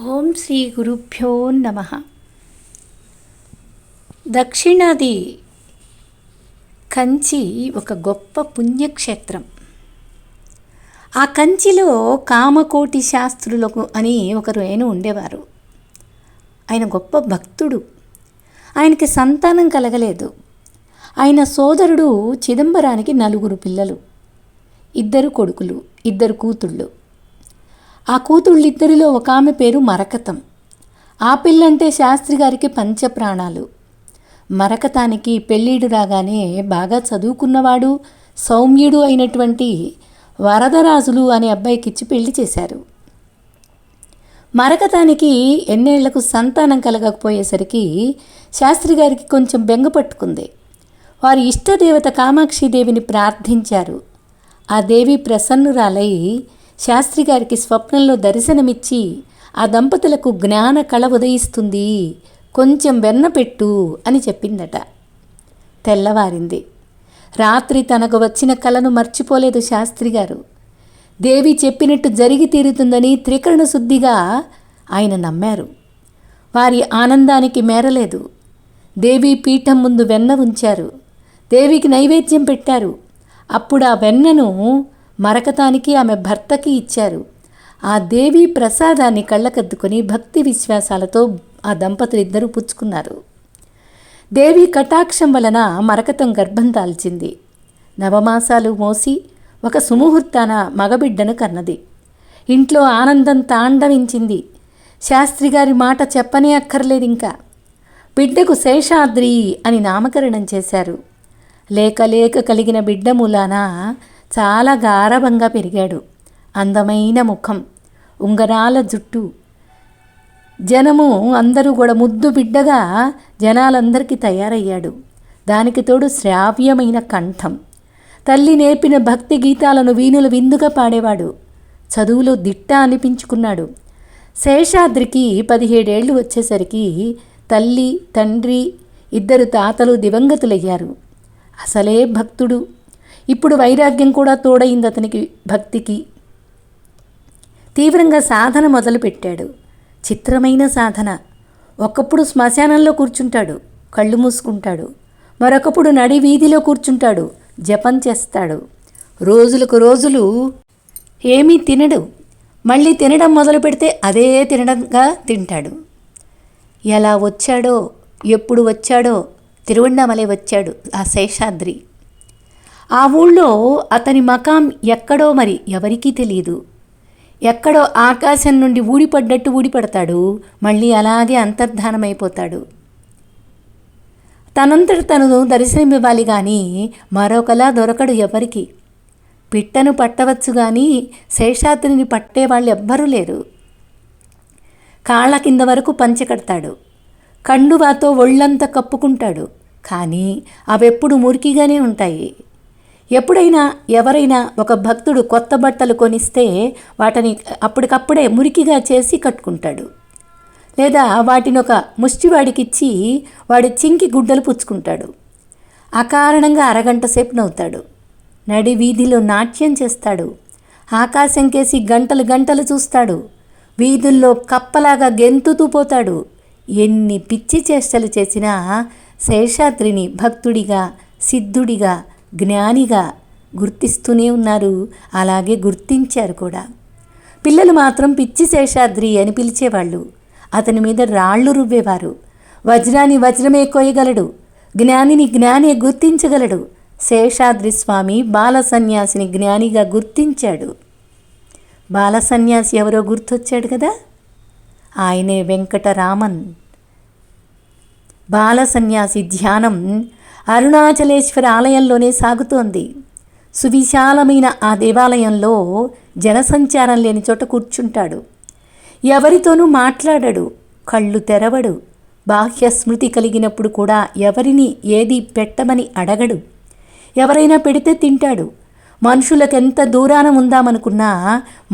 ఓం శ్రీ గురుభ్యో నమ. దక్షిణాది కంచి ఒక గొప్ప పుణ్యక్షేత్రం. ఆ కంచిలో కామకోటి శాస్త్రులకు అని ఒకరు ఉండేవారు. ఆయన గొప్ప భక్తుడు. ఆయనకి సంతానం కలగలేదు. ఆయన సోదరుడు చిదంబరానికి 4 పిల్లలు, 2 కొడుకులు, 2 కూతుళ్ళు. ఆ కూతుళ్ళిద్దరిలో ఒక ఆమె పేరు మరకతం. ఆ పిల్లంటే శాస్త్రి గారికి పంచప్రాణాలు. మరకతానికి పెళ్ళిడు రాగానే బాగా చదువుకున్నవాడు, సౌమ్యుడు అయినటువంటి వరదరాజులు అనే అబ్బాయికిచ్చి పెళ్లి చేశారు. మరకతానికి ఎన్నేళ్లకు సంతానం కలగకపోయేసరికి శాస్త్రి గారికి కొంచెం బెంగ పట్టుకుంది. వారి ఇష్టదేవత కామాక్షిదేవిని ప్రార్థించారు. ఆ దేవి ప్రసన్నురాలై శాస్త్రి గారికి స్వప్నంలో దర్శనమిచ్చి ఆ దంపతులకు జ్ఞాన కళ ఉదయిస్తుంది, కొంచెం వెన్న పెట్టు అని చెప్పిందట. తెల్లవారింది. రాత్రి తనకు వచ్చిన కళను మర్చిపోలేదు శాస్త్రి గారు. దేవి చెప్పినట్టు జరిగి తీరుతుందని త్రికరణ శుద్ధిగా ఆయన నమ్మారు. వారి ఆనందానికి మేరలేదు. దేవి పీఠం ముందు వెన్న ఉంచారు. దేవికి నైవేద్యం పెట్టారు. అప్పుడు ఆ వెన్నను మరకతానికి ఆమె భర్తకి ఇచ్చారు. ఆ దేవి ప్రసాదాన్ని కళ్ళకద్దుకొని భక్తి విశ్వాసాలతో ఆ దంపతులిద్దరూ పుచ్చుకున్నారు. దేవి కటాక్షం వలన మరకతం గర్భం దాల్చింది. 9 మాసాలు మోసి ఒక సుముహూర్తాన మగబిడ్డను కన్నది. ఇంట్లో ఆనందం తాండవించింది. శాస్త్రి గారి మాట చెప్పనే అక్కర్లేదు. ఇంకా బిడ్డకు శేషాద్రి అని నామకరణం చేశారు. లేక లేక కలిగిన బిడ్డ మూలాన చాలా గారభంగా పెరిగాడు. అందమైన ముఖం, ఉంగరాల జుట్టు. జనము అందరూ కూడా ముద్దు బిడ్డగా జనాలందరికీ తయారయ్యాడు. దానికి తోడు శ్రావ్యమైన కంఠం. తల్లి నేర్పిన భక్తి గీతాలను వీణుల విందుగా పాడేవాడు. చదువులో దిట్ట అనిపించుకున్నాడు. శేషాద్రికి 17 ఏళ్ళు వచ్చేసరికి తల్లి, తండ్రి, 2 తాతలు దివంగతులయ్యారు. అసలే భక్తుడు. ఇప్పుడు వైరాగ్యం కూడా తోడైంది అతనికి భక్తికి. తీవ్రంగా సాధన మొదలుపెట్టాడు. చిత్రమైన సాధన. ఒకప్పుడు శ్మశానంలో కూర్చుంటాడు, కళ్ళు మూసుకుంటాడు. మరొకప్పుడు నడి వీధిలో కూర్చుంటాడు, జపం చేస్తాడు. రోజులకు రోజులు ఏమీ తినడు. మళ్ళీ తినడం మొదలు పెడితే అదే తినడంగా తింటాడు. ఎలా వచ్చాడో, ఎప్పుడు వచ్చాడో, తిరువణ్ణామలై వచ్చాడు ఆ శేషాద్రి. ఆ ఊళ్ళో అతని మకాం ఎక్కడో మరి ఎవరికీ తెలియదు. ఎక్కడో ఆకాశం నుండి ఊడిపడ్డట్టు ఊడిపడతాడు, మళ్ళీ అలాగే అంతర్ధానమైపోతాడు. తనంతట తను దర్శనమివ్వాలి కానీ మరొకలా దొరకడు ఎవరికి. పిట్టను పట్టవచ్చు కానీ శేషాద్రిని పట్టేవాళ్ళు ఎవ్వరూ లేరు. కాళ్ళ కింద వరకు పంచెకడతాడు. కండువాతో ఒళ్ళంతా కప్పుకుంటాడు. కానీ అవెప్పుడు మురికిగానే ఉంటాయి. ఎప్పుడైనా ఎవరైనా ఒక భక్తుడు కొత్త బట్టలు కొనిస్తే వాటిని అప్పటికప్పుడే మురికిగా చేసి కట్టుకుంటాడు. లేదా వాటిని ఒక ముష్టివాడికిచ్చి వాడి చింకి గుడ్డలు పుచ్చుకుంటాడు. అకారణంగా అరగంట సేపు నవ్వుతాడు. నడి వీధిలో నాట్యం చేస్తాడు. ఆకాశం కేసి గంటలు గంటలు చూస్తాడు. వీధుల్లో కప్పలాగా గెంతుతూ పోతాడు. ఎన్ని పిచ్చి చేష్టలు చేసినా శేషాద్రిని భక్తుడిగా, సిద్ధుడిగా, జ్ఞానిగా గుర్తిస్తూనే ఉన్నారు. అలాగే గుర్తించారు కూడా. పిల్లలు మాత్రం పిచ్చి శేషాద్రి అని పిలిచేవాళ్ళు. అతని మీద రాళ్ళు రువ్వేవారు. వజ్రాన్ని వజ్రమే కోయగలడు, జ్ఞానిని జ్ఞానే గుర్తించగలడు. శేషాద్రి స్వామి బాల సన్యాసిని జ్ఞానిగా గుర్తించాడు. బాల సన్యాసి ఎవరో గుర్తొచ్చాడు కదా, ఆయనే వెంకటరామన్. బాల సన్యాసి ధ్యానం అరుణాచలేశ్వర ఆలయంలోనే సాగుతోంది. సువిశాలమైన ఆ దేవాలయంలో జనసంచారం లేని చోట కూర్చుంటాడు. ఎవరితోనూ మాట్లాడడు, కళ్ళు తెరవడు. బాహ్య స్మృతి కలిగినప్పుడు కూడా ఎవరిని ఏది పెట్టమని అడగడు. ఎవరైనా పెడితే తింటాడు. మనుషులకెంత దూరాన ఉందామనుకున్నా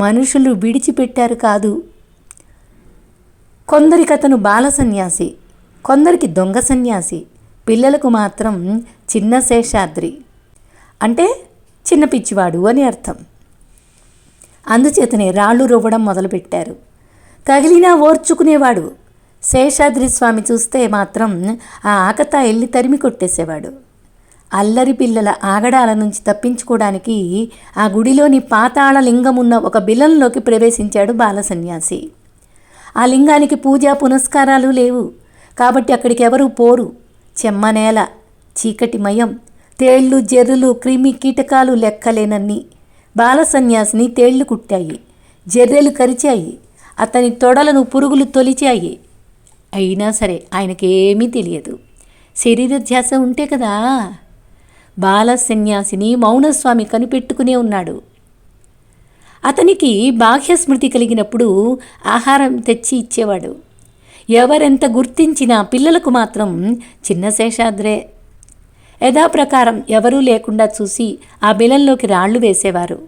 మనుషులు విడిచిపెట్టారు కాదు. కొందరికతను బాల సన్యాసి, కొందరికి దొంగ సన్యాసి. పిల్లలకు మాత్రం చిన్న శేషాద్రి అంటే చిన్న పిచ్చివాడు అని అర్థం. అందుచేతనే రాళ్ళు రువ్వడం మొదలుపెట్టారు. తగిలినా ఓర్చుకునేవాడు. శేషాద్రి స్వామి చూస్తే మాత్రం ఆ ఆకతాయిల్ని తరిమి కొట్టేసేవాడు. అల్లరి పిల్లల ఆగడాల నుంచి తప్పించుకోవడానికి ఆ గుడిలోని పాతాళ లింగమున్న ఒక బిలంలోకి ప్రవేశించాడు బాలసన్యాసి. ఆ లింగానికి పూజా పునస్కారాలు లేవు కాబట్టి అక్కడికి ఎవరూ పోరు. చెమ్మనేల, చీకటిమయం, తేళ్లు, జర్రులు, క్రిమి కీటకాలు లెక్కలేనన్ని. బాలసన్యాసిని తేళ్లు కుట్టాయి, జర్రెలు కరిచాయి, అతని తొడలను పురుగులు తొలిచాయి. అయినా సరే ఆయనకేమీ తెలియదు. శరీర ధ్యాస ఉంటే కదా. బాలసన్యాసిని మౌనస్వామి కనిపెట్టుకునే ఉన్నాడు. అతనికి బాహ్యస్మృతి కలిగినప్పుడు ఆహారం తెచ్చి ఇచ్చేవాడు. ఎవరెంత గుర్తించినా పిల్లలకు మాత్రం చిన్న శేషాద్రే. యథాప్రకారం ఎవరూ లేకుండా చూసి ఆ బిలంలోకి రాళ్లు వేసేవారు.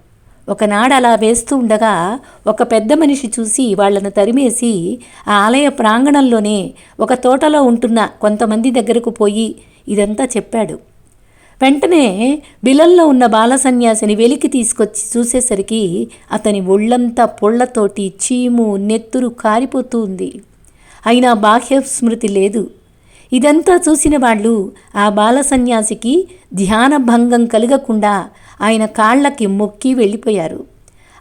ఒకనాడు అలా వేస్తూ ఉండగా ఒక పెద్ద మనిషి చూసి వాళ్లను తరిమేసి ఆ ఆలయ ప్రాంగణంలోనే ఒక తోటలో ఉంటున్న కొంతమంది దగ్గరకు పోయి ఇదంతా చెప్పాడు. వెంటనే బిలంలో ఉన్న బాలసన్యాసిని వెలికి తీసుకొచ్చి చూసేసరికి అతని ఒళ్ళంతా పొళ్లతోటి చీము, నెత్తురు కారిపోతూ ఉంది. అయినా బాహ్య స్మృతి లేదు. ఇదంతా చూసిన వాళ్ళు ఆ బాలసన్యాసికి ధ్యానభంగం కలగకుండా ఆయన కాళ్ళకి మొక్కి వెళ్ళిపోయారు.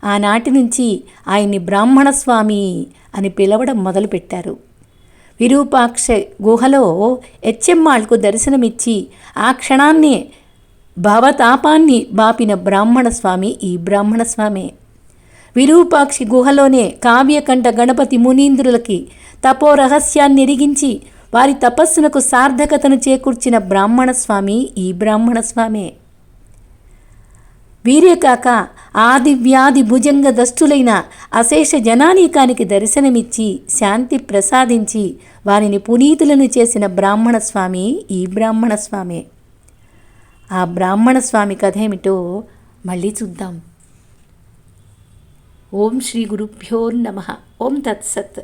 ఆనాటి నుంచి ఆయన్ని బ్రాహ్మణస్వామి అని పిలవడం మొదలుపెట్టారు. విరూపాక్ష గుహలో ఎచ్చెమ్మాళ్కు దర్శనమిచ్చి ఆ క్షణాన్నే భవతాపాన్ని బాపిన బ్రాహ్మణస్వామి ఈ బ్రాహ్మణస్వామే. విరూపాక్షి గుహలోనే కావ్యకంఠ గణపతి మునీంద్రులకి తపోరహస్యాన్ని ఎరిగించి వారి తపస్సునకు సార్థకతను చేకూర్చిన బ్రాహ్మణస్వామి ఈ బ్రాహ్మణస్వామే. వీరే కాక ఆది వ్యాధి భుజంగ దష్టులైన అశేష జనానీకానికి దర్శనమిచ్చి శాంతి ప్రసాదించి వారిని పునీతులను చేసిన బ్రాహ్మణస్వామి ఈ బ్రాహ్మణస్వామే. ఆ బ్రాహ్మణస్వామి కథేమిటో మళ్ళీ చూద్దాం. ఓం శ్రీ గురుభ్యో నమః. ఓం తత్సత్.